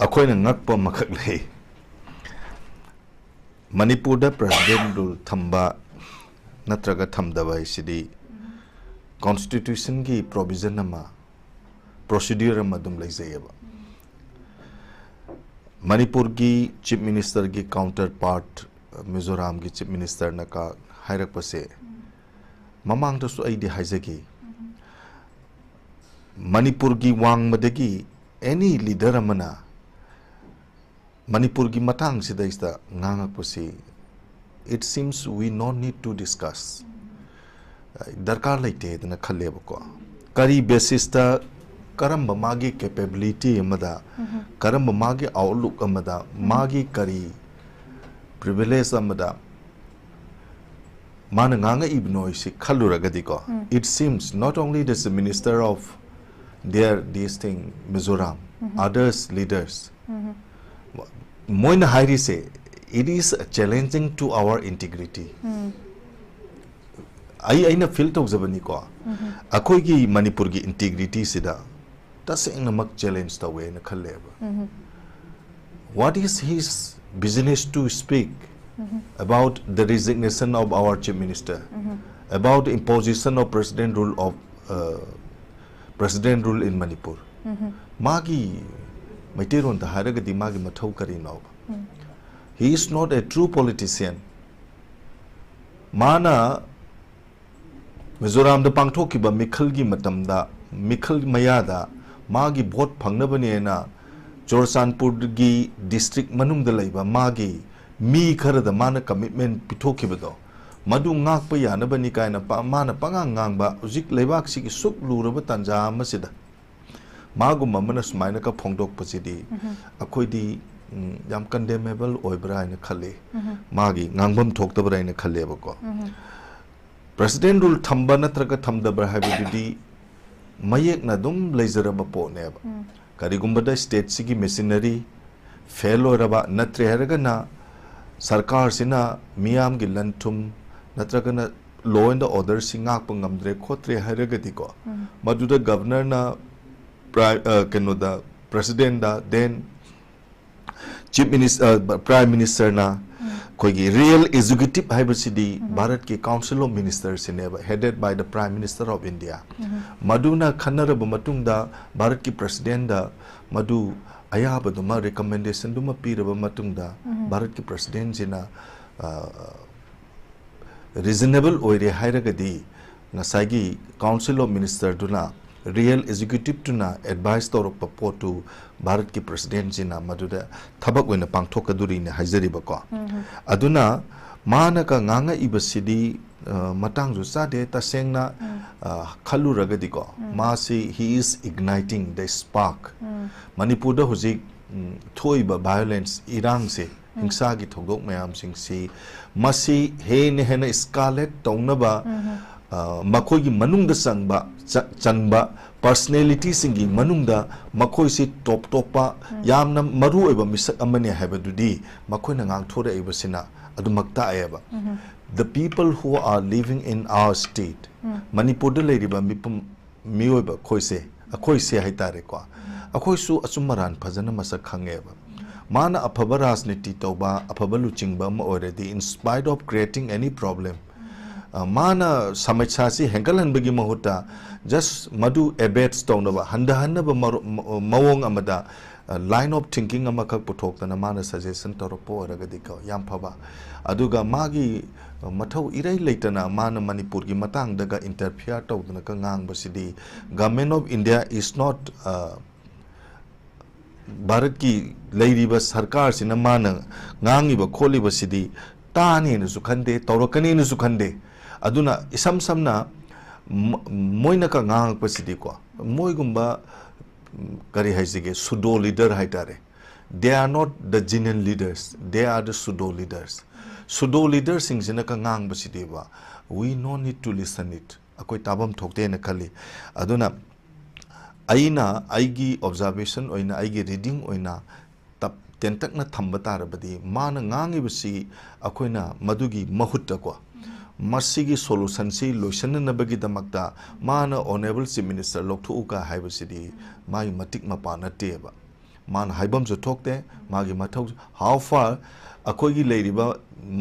अखोई नंगप मखक ले मणिपुर दा प्रेसिडेंट रूल थंबा नत्रगा थमदबा इसिदी कॉन्स्टिट्यूशन की प्रोविजन अमा प्रोसीड्यूर अमा दुम लेजैयबा मणिपुर की चीफ मिनिस्टर की काउंटर पार्ट मिजोरम की चीफ मिनिस्टर न का हायरकपसे ममांग दसु आइदि हाइजगी मणिपुर की वांग मदगी एनी लीडर अमना मणिपुर की मतंग सिदा ngangapusi it seems we no need to discuss दरकार लेते दना खल्लेबको करी बेसिस ता करम मागी कैपेबिलिटी अमदा करम मागी आउटलुक अमदा मागी करी प्रिविलेज अमदा मान ngang ibnoisi khalluragadi it seems not only does the minister of this thing Mizoram others leaders moina hairi say it is challenging to our integrity aina feel tawjabani ko akoi gi manipur gi integrity sida taseng mak challenge tawe na khalleba what is his business to speak about the resignation of our chief minister about imposition of president rule in manipur magi Maitiron the Haragadi Magi Matau Karinov. He is not a true politician. Mana Mizoram the Pangtokiba Mikalgi Matamda, Mikal Mayada, Magi Bot Pangnabaniana, Jorsanpurgi district Manum the Laba, Magi, Mi Kara the Mana commitment Pitokibado. Madu Ngak Payana Banika and a Mana Pangangba, Zik Levak Siki Suk Luraba Tanja Masida. मागु ममनस मायना का फोंगदोक पसिदी अखोई दी याम condemnable ओइब्रा इन खले मागी ngangbam थोक्तबरा इन खले बको president rule थंबा नत्रका थमदबरा हाबिदुदी मयेक ना दुम लेजरबा पोनेब करिगुम्बदा state सिगी machinery fail ओरबा नत्रे हरगा ना सरकार सिना मियाम गी लंथुम नत्रका ना लॉ एंड ऑर्डर सिंगाक पंगमद्रे खोत्रे हरगदी को मदुदा गवर्नर ना the president da then chief minister prime minister na koigi real executive haibasidi bharat ki council of ministers ineba headed by the prime minister of india maduna khanaraba matungda bharat ki president da madu ayaba duma recommendation duma piraba matungda bharat ki president jina reasonable oire hairagadi ngasagi council of minister duna real executive tuna advice to papo to Bharat ki president jina maduda thabak wena pangthokaduri ne hajari bako aduna mana ka nganga ibasidi matang ju sade ta sengna khalu ragadi ko masi he is igniting the spark manipur da hojik thoiba violence irang se hingsa gi thogdok mayam sing si masi he ne hena scarlet taunaba makoi gi manung da sangba chanba personality singi manungda makoi si top pa yamna maru eba misak amane habadudi makoi na ngang thora eba sina adumakta ayaba the people who are living in our state manipur da leiriba miyoba khoise akoi se haitare ko akoi su asumaran phajana masak khangeba mana aphaba rajniti toba aphaba luchingba ma already in spite of creating any problem mana samachasi hengalan bagi mahuta just madu abets tawnaba handa mawong amada line of thinking amakak puthokna mana suggestion toropo ragadi ko yam phaba aduga magi mathau irai leitana mana manipur gi matang daga interfere tawdna ka ngang basidi government of india is not bharat ki leiriba sarkar sina mana ngangi ba kholi basidi tani ne sukhande tawrakani ne sukhande aduna isam samna moina ka ngang pasidi ko moi gumba kari haisige pseudo leader haitare they are not the genuine leaders they are the pseudo leaders sing jina ka ngang basidi ba we no need to listen it akoi tabam thokte na khali aduna aina aigi observation oina aigi reading oina tap tentak na thamba tarabadi mana ngangi basi akoina madugi mahutta ko masigi solution si lotion na bagi damakta mana honorable chief minister lokthu ka haibasidi mai matik mapana teba मान हाइबम जो ठोकते मागी मथौ how far अखोगी लेरिबा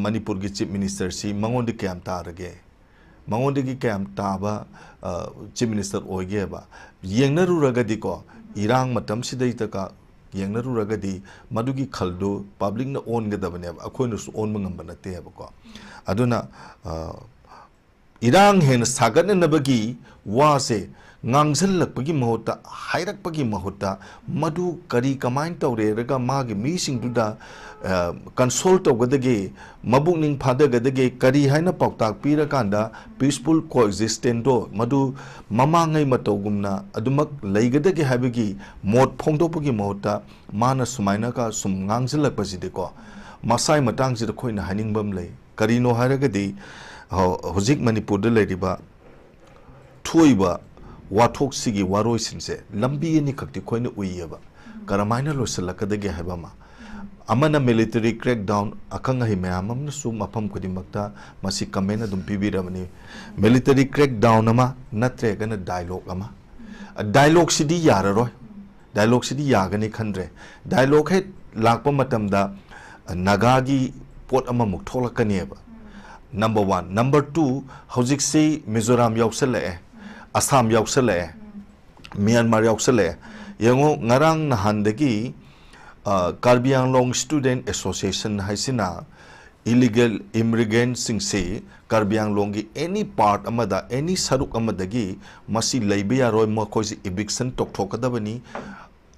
Manipur की chief minister सी मंगोंद cam Targe मंगोंद की cam ताबा chief minister ओइगेबा येंगनरुरगदी को इरांग मतम सिदै तका येंगनरुरगदी मदुगी खलदो public न own गदबने अखोइनसु own मंगम बनते को अदुना इरांग हेन सागननबगी वासे ngang mahuta hairak pagi mahuta madu kari kamain tawre raga magi meeting duda consult gadage mabungning phada gadage kari haina pautak pira kanda peaceful coexistence do madu mamangai matogumna adumak leigadage habigi mod phongdopagi mahuta mana sumaina ka sum ngangsilakpaside ko masai matang sida khoina haningbam lei karino haragadi hojik manipur da leiriba thoiba wathok sigi waroi sinse lambi ni khakti khoina uiyaba karamaina losalakadage habama amana military crackdown akanga hi mayam amna su mafam kudimakta masi comment adum pibiramani military crackdown ama natre gana dialogue ama dialogue sidi yararoi dialogue sidi yagani khandre dialogue he lakpa matamda nagagi pot ama muk tholakaniba number 1 number 2 hojik se mizoram yausale Assam yausale Myanmar yausale yango ngarang nahandagi Karbi Anglong Student Association haisina illegal immigrants sing se Karbi Anglongi any part amada any saruk amadagi masi leibe yaroi makoisi eviction toktokadabani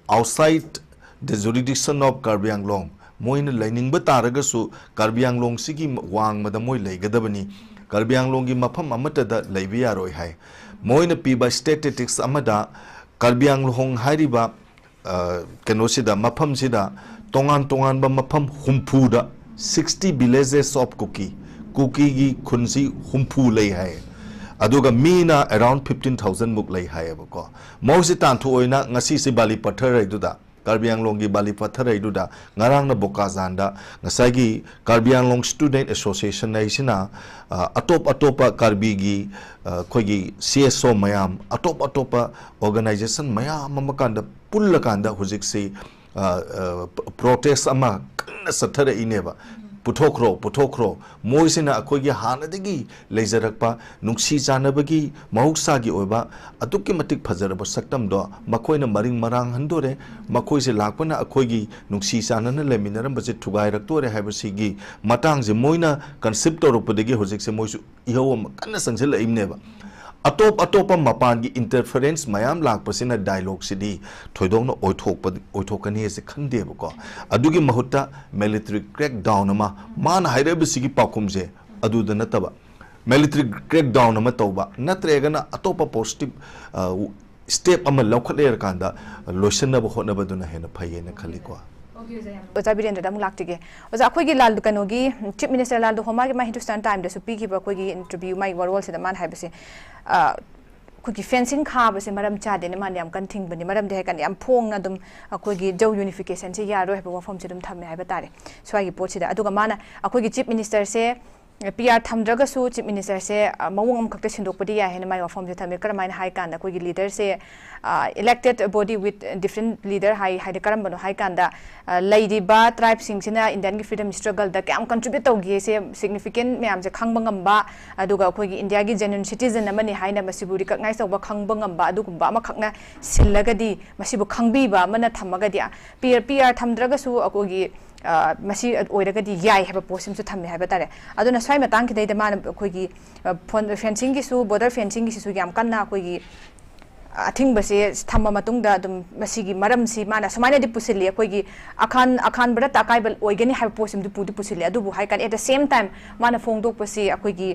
outside the jurisdiction of Karbi Anglong moina lining bataragasu Karbi Anglong sigi wang mada moi leigadabani Karbi Anglongi mafam amatada leibe yaroi hai moina piba statistics amada Karbi Anglong hairiba kenosida mafam sida tongan ba mafam humpuda 60 villages of cookie gi khunsi humpu lei hai aduga mina around 15,000 muk lei hai ko mosi tan thu oina ngasi se bali pathar rai duda Karbi Anglong gi bali pathar rai duda ngarang na bokazanda ngasai gi Karbi Anglong Student Association nai sina atopa Karbi gi khoigi CSO mayam atopa organization mayam amakanda pullakanda hujik se protest ama kanna sathara ineba puthokro moisina akoigi hanadagi leijarakpa nungsi janabagi mahuksa oiba atukki matik phajaraba saktam do makoina maring marang handore makoise lakpana akoigi nungsi janana leminaram baje thugai raktore habasigi matang je moina concept torupodagi hojik se moisu ihawam kanna sangjela imneba atop mapan gi interference mayam lakpasina dialogue sidi thoidongna oithokani se khandeba ko adugi mahutta military crackdown ama man hairab sigi pakumje aduda nataba military crackdown ama tawba natregana atopa positive step ama lokhaler kanda loisana ba hotna baduna hena phayena khali ko Oza biren da mu laktige oza khoi gi lal dukano gi chief minister lal do homa gi ma Hindustan time da su pi gi ba khoi gi interview mai warwal se da man haibase khoi gi fencing kha ba se maram cha de ne man yam kan thing bani maram de kan yam phong na dum khoi gi jaw unification se ya ro ha ba form se dum thamme haiba tare swai gi pot se da aduga mana khoi gi chief minister se PR thamdraga su chief minister se mawung am khakte sindok padi ya hena mai form se thamme karamain hai kan da khoi gi leader se elected body with different leader hai de karam bano hai kan da lady ba tribe sing sina Indian freedom struggle da kam contribute togi se significant me am se khangbangam ba aduga khoi gi India gi genuine citizen amani haina masibu recognize oba khangbangam ba adugumba ama khakna sillagadi masibu khangbi ba mana thamaga dia PR thamdraga su akogi masi oiragadi yai haba posim su thamme haba tare aduna swai matang kidai da man khoi gi fencing gi su border fencing gi su yam kanna khoi gi athing base thamma matung da dum masigi maram si mana sumaina di pusili khoi gi akhan bra ta kai bal oigani ha posim du pudi pusili adu bu hai kan at the same time mana phongdok pasi khoi gi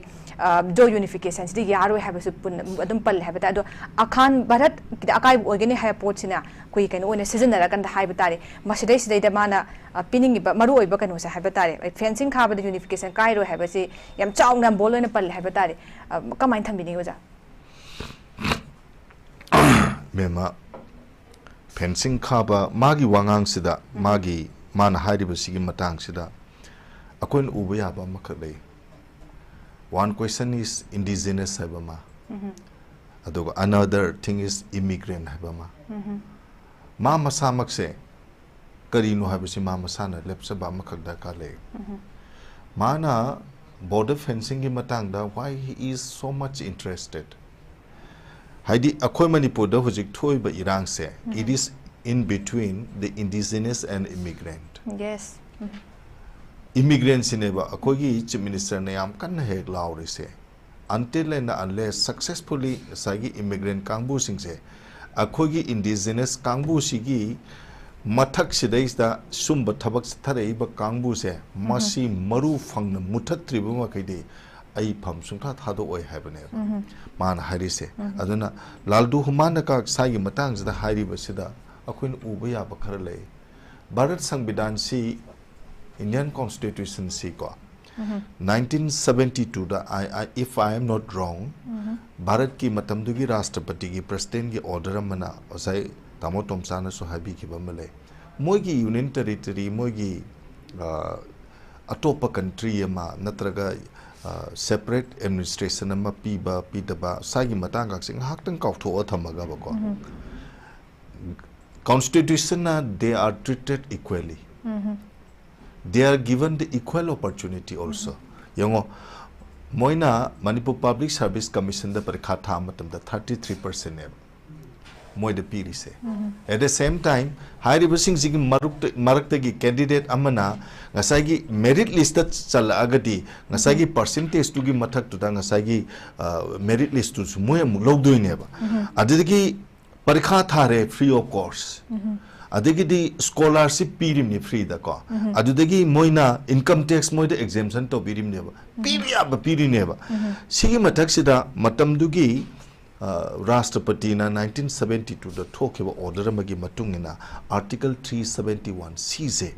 do unification di yaro ha basu pun adum pal ha bata do akhan bharat akai oigani ha potsina khoi kan one season ra kan da hai batare masidai sidai da mana pining ba maru oiba kan sa ha batare fencing kha ba unification kai ro ha basi yam chaung nam bol ne pal ha batare kamain thambini oja mema fencing khaba magi wangang sida magi man hairiba sigi matang sida akoin uba ya ba makalei one question is indigenous habama adoga another thing is immigrant habama ma masamak se करीनो हाबिसि मा मसाना लेप्सबा मखदा काले माना border fencing की मतंगदा why he is so much interested हाइदी अखोय Manipur दा हुजिक थोय ब इरांग से it is in between the indigenous and immigrant yes immigrant सिनेबा अखोय की chief minister ने आम कन हेग लाउरी से until and unless successfully Sagi immigrant कांगबू सिंग से अखोय की indigenous कांगबू सिगी मथक सिदैसदा सुंब थबक थरैब कांगबू से मसी मरु फंगन मुथत्रिब मखैदि आई फम सुंथा थादो ओय हाबने मान हारि से अदुना लालदु हुमान का सागी मतंग जदा हारि बसिदा अखोइन उब या बखर ले भारत संविधान सी इंडियन कॉन्स्टिट्यूशन सी को 1972 दा if I am not wrong Bharat की मतमदुगी राष्ट्रपति की प्रेसिडेंट की ऑर्डर मना ओसाई तामो तोमसाना सो हाबी की बमले मोगी यूनियन टेरिटरी मोगी अटोप कंट्री अमा नत्रगा सेपरेट एडमिनिस्ट्रेशन अमा पीबा पीदबा सागी मतांग सिंग हाक्तंग काउथो अथमगा बको constitution they are treated equally they are given the equal opportunity also yango moina manipur public service commission da parikha tha matam da 33% ne moy de piri se at the same time high basing sigi maruk gi candidate amana ngasai gi merit list ta chal agadi ngasai gi percentage tu gi mathak tu da ngasai gi merit list tu moy mu log doi ne ba adigi parikha thare free of course adigi di scholarship pirim ni free da ko adudagi moina income tax moy de exemption to pirim ne ba piri ne ba sigi mathak sida matam du gi राष्ट्रपति ना 1972 दा थोकेबा order मगी मतुंगिना article 371 सी से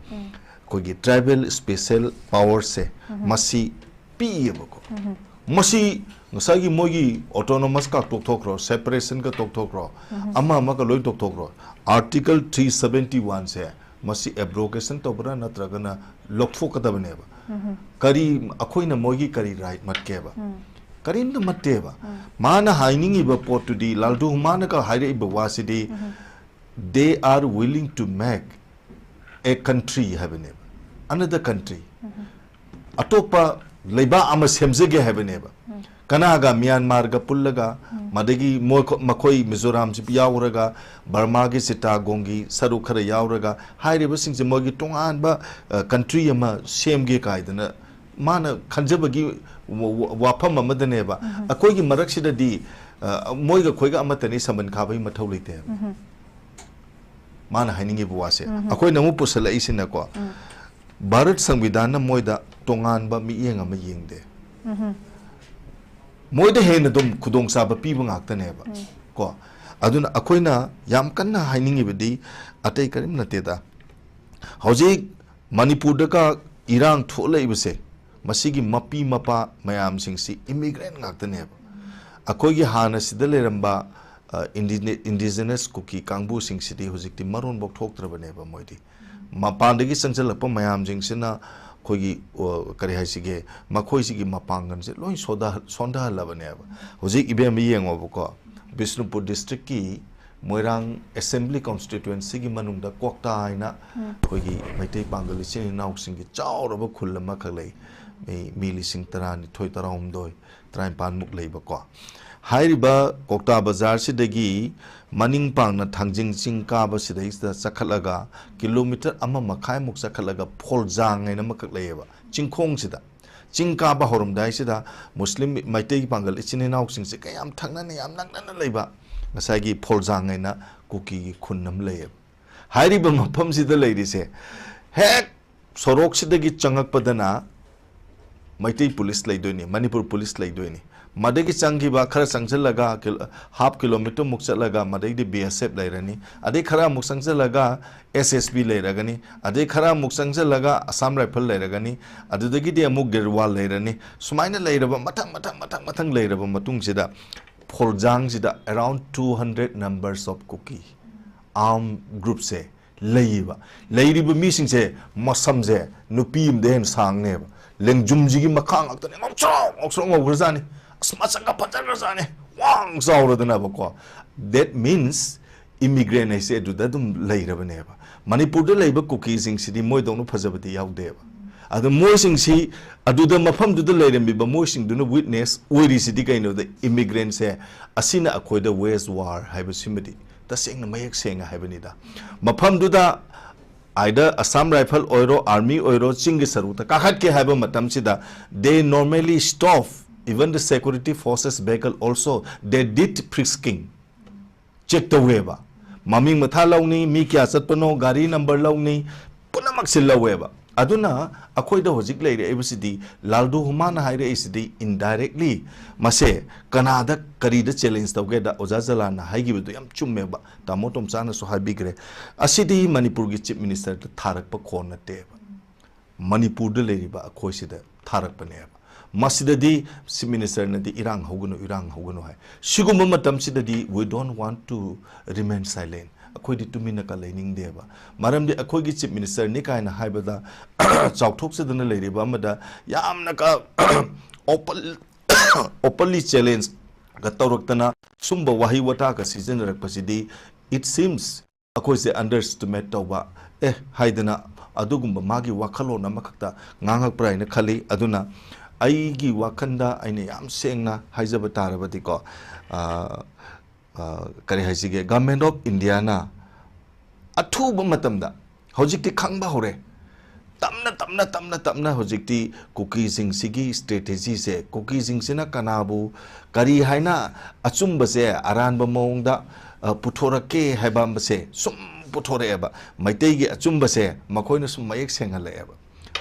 कोगी tribal special power से मसी पीएबको मसी ngसागी मोगी autonomous का टोकथोक्रो separation का टोकथोक्रो अमा का लोई टोकथोक्रो आर्टिकल 371 से मसी एब्रोगेशन तोबरा नत्रगना लोकथोकदबनेबा करी अखोइना मोगी करी राइट मटकेबा करीन द मतेबा माना हाइनिंग इब पोटुदी लालदु हुमाना का हाइरे इब वासिदी they are willing to make a country habene another country atopa leiba ama semjege habene kanaga myanmar ga pullaga madagi makoi mizoram ji yauraga burma gi sitagongi saru khara yauraga haire ba singje mogi tongan ba country ama semge kaidana माना खंजबगी वाफम अमदनेबा अकोगी मरक्सिददी मोइगा खोइगा अमतनी समन खाबई मथौ लेते माना हाइनिंगे बुवासे अकोइ नमु पुसल इसिनको भारत संविधान मोइदा तोंगानबा मियेंग अमा येंगदे मोइदा हेन दम खुदोंग साबा पीबा ngaktaनेबा को अदुना अकोइना याम कन्ना हाइनिंगेबदी अतै करिम नतेदा हौजिक मणिपुर का इरांग थोलैबसे मसीगी मपी मपा मयाम सिंगसी इमिग्रेंट ngaktaनेबा अकोगी हाना सिदा लेरंबा इंडिजिनस कुकी कांगबू सिंगसिदी हुजिकति मरोन बक थोक्त्रबनेबा मोइदी मपांदगी संचलप मयाम जिंगसिना खोगी करि हाइसिगे मखोइसिगी मपांगन से लोइ सोंदा हलबनेबा हुजिक इबेम येंगोबको बिष्णुपुर डिस्ट्रिक्ट की मोइरांग असेंबली कॉन्स्टिट्यूएंसी की मनुंगदा कोक्ता आइना खोगी मैतै पांगल सिनि नाउसिंगी चावरब खुल्लमा खलै मिलिसिंग तरानी थोय तराउमदोय त्राइपान मुक लेबको हाइरिबा कोक्ता बाजार सिदगी मनिंग पांगना थांजिंग चिंग काबा सिदैसदा चखलगा किलोमीटर अमा मखाय मुक चखलगा फोलजांग हैना मकक लेबा चिंखोंग सिदा चिंग काबा होरमदाय सिदा मुस्लिम मैतै पांगल इचिने नाउसिंग से कयाम थांगना याम नंगना लेबा ngसागी फोलजांग हैना कुकी खुन्नम लेब हाइरिबा मफम सिदा लेरिसे हेक सोरोक सिदगी चंगकपदना मैतै पुलिस लैदोइनी मणिपुर पुलिस लैदोइनी मदगी चंगीबा खरा संगजलगा हाफ किलोमीटर मुक चलगा मदगी बीएसएफ लैरनी अदे खरा मुक संगजलगा एसएसबी लैरगनी अदे खरा मुक संगजलगा असम राइफल लैरगनी अदुदगी दे मुक गिरवाल लैरनी सुमाइना लैरबा मथंग लैरबा मतुंगसिदा फोलजांग सिदा around 200 numbers of Kuki arm group से लैबा लैरिबा मीसिंग से मसमजे नुपीम देन सांगनेबा लेंजुमजिगी मखांग अक्तने ngokso ngogrjani asmasanga pajarjani wang zawradana bako that means immigrant I said that dum lairabane ba Manipur de labor cookies in city moi don't know fazabati out there. The moising see, I do the mafam to the lady be moising do no witness, where is the kind of the immigrants say, Asina acquire West War, Hybersimity. The saying the Mayak saying a Habanida. Mapam do the either Assam Rifle Oiro, Army Oiro, Chingisaruta, Kakake Haba Matamsida, they normally stop even the security forces vehicle also, they did frisking. Check the waiver. Maming Matalauni, Miki Asapano, Gari number Launi, Punamaxilla waiver. Aduna, akoy da hojik lay re ABCD, Laldo Humana Hire ACD indirectly, Mase, Canada, Karida challenge the way that Ozazalana, Hagi with the Chumeba, Tamotom Sana so high bigre. Asidi Manipur Chief Minister to Tarak Pakona Teva. Manipur de Ladiba, Akoisida, Tarak Paneva. Masidadi, Minister na di Irang Hoguno. Shigumamatam Sidadi, we don't want to remain silent. Akoy di tuminaka lining deba. Maram de akoy Chief Minister ni kaya na haibada chauthok se dana lady ba mada yam naka openly challenge ga tawraktana sumba wahi wata ka season rakpasidi it seems akoy se underestimate tawba haidana adugumba magi wakalo na makakta ngangak prai na khali aduna aigi wakanda aine yam sengna haijaba tarabati ko kari haisige Government of India na athuba matamda hojikti khangba hore tamna hojikti cookies sigi strategy se cookies sina kanabu kari haina achumba se aranba mongda puthorake haibam se sum puthore eba maitei gi achumba se makoina sum mayek sengale eba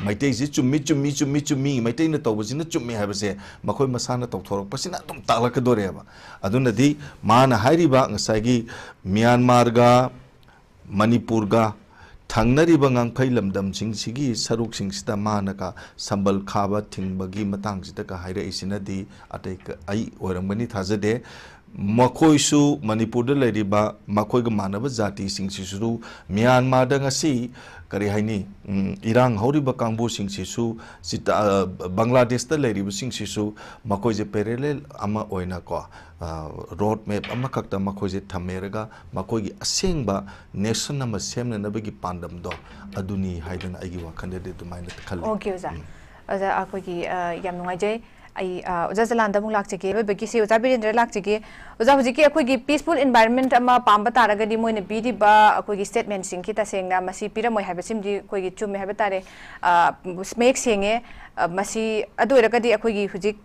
Maitei is chummi, Maitei na tawazina chummi habase, Makoi Masana Toktor, Pasina Tom Talakadoreva. Adunadi, Mana Hairiba, Sagi, Myanmarga, Manipurga, Tangnaribangang Kailam Dam Sing Sigi, Saruk Sing Sita Manaka, Sambal Kaba, Tingbagi Matang Sitaka Haira Isinadi, Atake Ai or Mani Tazade. Makoi su Manipur de Ladiba, Makoi Manava Zati Sing Sisu, Myanmar Dangasi, Kari Haini, Irang Horiba Kambu Sing Sisu, Sita Bangladesh the Lady Sing Sisu, Makoi Perele, Ama Oinako, road map, Amakakta Makoi Tameraga, Makoi Asingba, Nation number 7 and Nabagi Pandam do, Aduni Haiden Agiwa candidate to mind the Kali. Okay, sir. As a Akoki Yamuaje. I Ozazalanda Mulakti, Bekisi, Zabi Relacti, Ozaziki, a quick peaceful environment, Ama Pamba Taragadi, Moine Bidi Ba, a quick statement, Sinkita saying that Masi Pira Mo have a simdi, Quigi Chum Habatare, make singing, Masi Adurakadi, a quick Fuzik,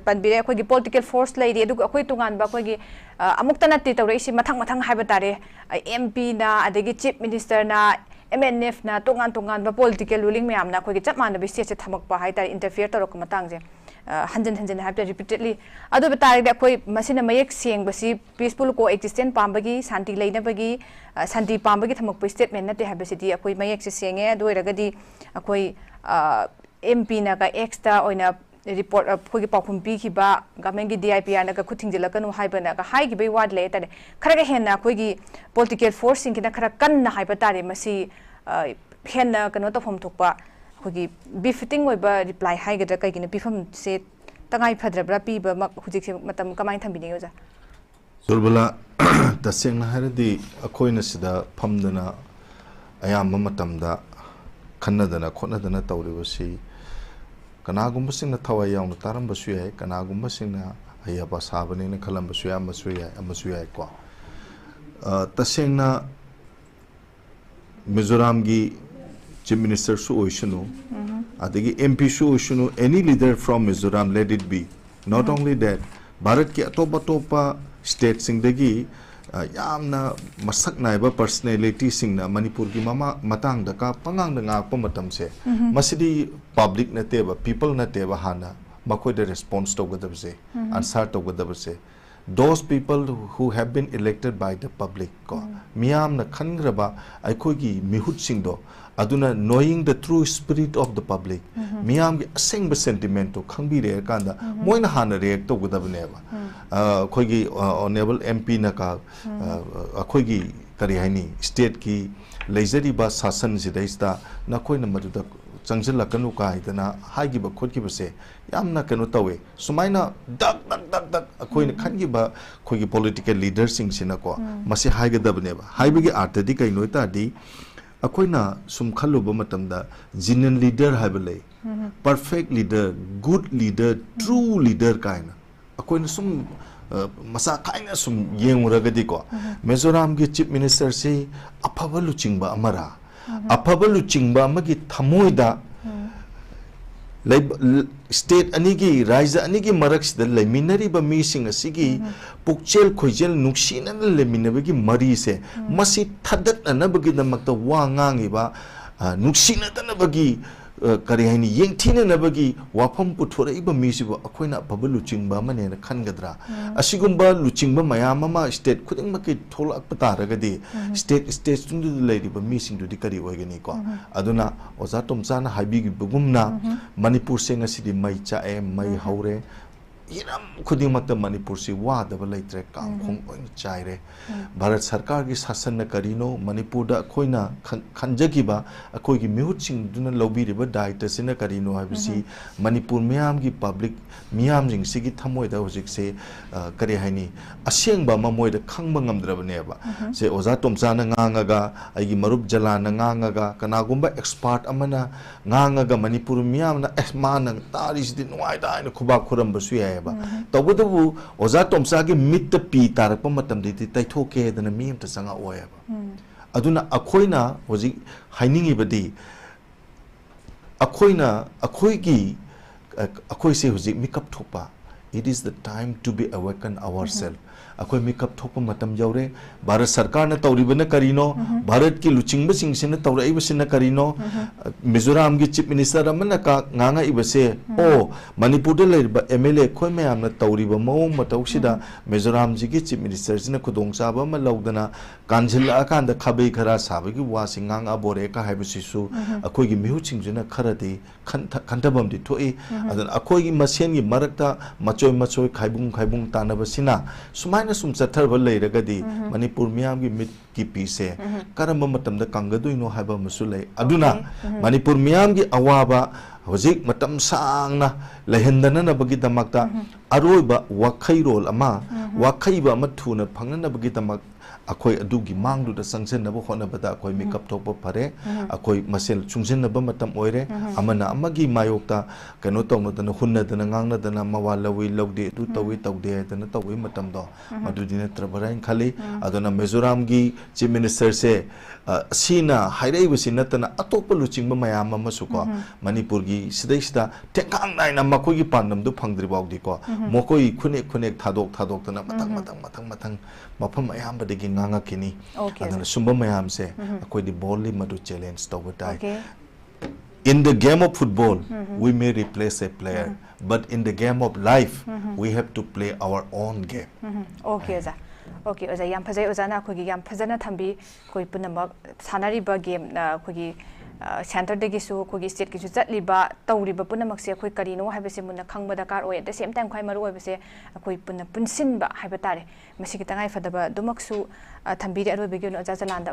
Panbira, quick political force lady, a quick Tungan Bakwagi, Amuktanati, Rashi Matang Habatare, MP na, a degi chief minister na. MNF na tungan political ruling me amna koi chap man bi state thamak pa hai ta interfere to rok matang je hanjan have repeatedly adu batai da koi masina mayek sieng basi peaceful coexistence pambagi santi leina bagi santi pambagi thamak pa statement na te have city koi mayek se sienge adu ragadi koi MP na ka extra oina report koi pakhum pi ki ba government gi DIPR na ka khuting jela kanu hai bana ka hai gi be ward le ta khara ga henna koi gi political force sing ki na khara kan na hai batare masi henna kanu to phom thokpa koi gi befitting oi ba reply hai ga kai gi na pifam se tangai phadra bra pi ba mak hujik se matam kamai thambini yoja Zulbala taseng na haradi akoi na sida phamdana ayam matam da khanadana khonadana tawribasi Kanagumba sing na Tawa Yang Taram Basue, Kanagumba sing na Hayaba Sabani na Kalambasuya, Masuya Qua. Tasing na Mizoram gi Chief Minister Su Oishunu, Adigi MP Su Oishunu, any leader from Mizoram, let it be. Not only that, Bharat ki atopa state sing degi yamna masak naiba personality sing na Manipur ki mama matang daka pangang da ngak pa matam se masidi public na teba people na teba hana makoi the response to gadab se answer to gadab se those people who have been elected by the public ko miyam na khangraba aikoi gi mihut sing do aduna knowing the true spirit of the public miyam gi aseng ba sentiment to khangbi re kanda moina hana react to gadab ne ba khoi gi honorable MP na ka khoi gi kari haini state ki leisure ba sasan sidaista na khoi na madu da changjila kanu ka idana haigi ba khot ki ba se yamna kanu tawe sumaina dak khoi na khangi ba khoi gi political leaders sing sina ko masi haiga dab ne ba haibi gi artadi kai noita di अखोइना सुम खल्लुब मतमदा जिनन leader हाइबले perfect leader good leader true leader काइना अखोइना सुम मसा खाइना सुम येंगुरगदी को मिजोरम के चीफ मिनिस्टर से अफब लुचिंगबा अमरा अफब लुचिंगबा अमगी थमोइदा स्टेट अनिगी राज्य अनिगी मरक्सद लेमिनरीब मीसिंग असिगी पुक्चेल खोइजेल नुक्सीनन लेमिनबगी मरी से मसी थदतनबगी दमक्ता वा ngangiba नुक्सीनदनबगी करी हाइनी येंगथिननबगी वाफम पुथोरइबा मीसिबो अखोइना अफब लुचिंगबा मनेना खनगद्रा असिगुम्बा लुचिंगबा मयाम अमा स्टेट खुदिंगमकी थोलक्पा तारगदी स्टेट तुंदु लेरिबा मीसिंगदुदि करी ओइगनी को अदुना ओजा तोमचाना हाइबिगिबगुमना मणिपुर से ngasiदी मई चाए मई हौरे हिरम खुदिंगमक्ता मणिपुर से वादब लेत्रे काम खोंग ओइन चाइरे भारत सरकार की शासन न करिनो मणिपुर दा अखोइना खंजगिबा अखोइगी मिहुतसिंग दुना लौबिरिबा दायित्व सिन करिनो हाबिसि मणिपुर मियाम की पब्लिक मियाम जिंग सिगी थमोइदा होजिक से करि हाइनी असेंगबा ममोइदा खंगबा ngamद्रबनेबा से ओजा तोमचाना ngangaga आइगी मरुप जलाना ngangaga कनागुम्बा एक्सपर्ट अमना ngangaga मणिपुर मियामना एस्माना तारिसदि नुवाइदा आइना खुबा खुरमबसु याय तबुदबु ओजा तोमसा की मित पी तारप मतमदि तैथोके दना मी अमता संगा ओयबा अदुना अखोइना होजि हाइनिंगिबदि अखोइना अखोइगी अखोइसे होजि मिकअप थोपा it is the time to be awaken ourselves अखोइ मिकअप थोप मतम यौरे भारत सरकार न तौरिबना करिनो भारत की लुचिंग बसिंग सिन तौराइबसिन करिनो मिजोरम की चीफ मिनिस्टर अमना का nganगा इबसे ओ मणिपुर दे लेरिबा एमएलए खोइ मयामना तौरिबा मओ मतौसिदा मिजोरम जी की चीफ मिनिस्टर सिन खुदोंचाबा म लौदना कांजिला कांद खबै खरा साबगी वासि ngang बोरे का हाइबसिसु अखोइगी मिहुचिंगजुना खरदि खंथबमदि थोइ अदन अखोइगी मसेनगी मरक्ता मचोय मचोय खाइबुंग तानबसिना सुमाइना सुम चथरब लेरगदी मणिपुर मियाम की मिट की पीसे करम मतमदा कंगदुइनो हाइबा मसु लै अदुना मणिपुर मियाम की अवाबा होजिक मतम सांगना लहेंदननबगी दमक्ता अरोइबा वाखैरोल अमा वाखैबा अमा थुना फंगननबगी दमक अखोई अदुगी मांगदुदा संगसेनबो होनबदा अखोई मेकअप थोप फरे अखोई मसेल चुंगजेनबा मतम ओइरे अमना अमगी मायोक्ता कनो तौनदना हुन्नदना ngangnadana mawalawi logde du tawi tawde dana tawi matam do madudina trabarain khali adona mizoram gi chief minister se sina hairei busi natana atop luchingba mayam amasuko manipur gi sidai sida tekang naina makoi gi pandam du phangdri bawdi ko mokoi khune thadok tana matang mafam mayam badigi nganga kini adona sumba mayam se akoi di boldly madu challenge tawbai in the game of football we may replace a player but in the game of life we have to play our own game okay za okay oza yam phajai oza na khogi yam phajana thambi koi punamak sanari ba game na khogi center de gisu khogi state gisu chatliba tawriba punamak se khoi karino haibase munna khangba dakar oi at the same time khoi maru oibase khoi punna punsin ba haiba tare masi kitangai fadaba dumaksu thambi de aroi begino oza jalanda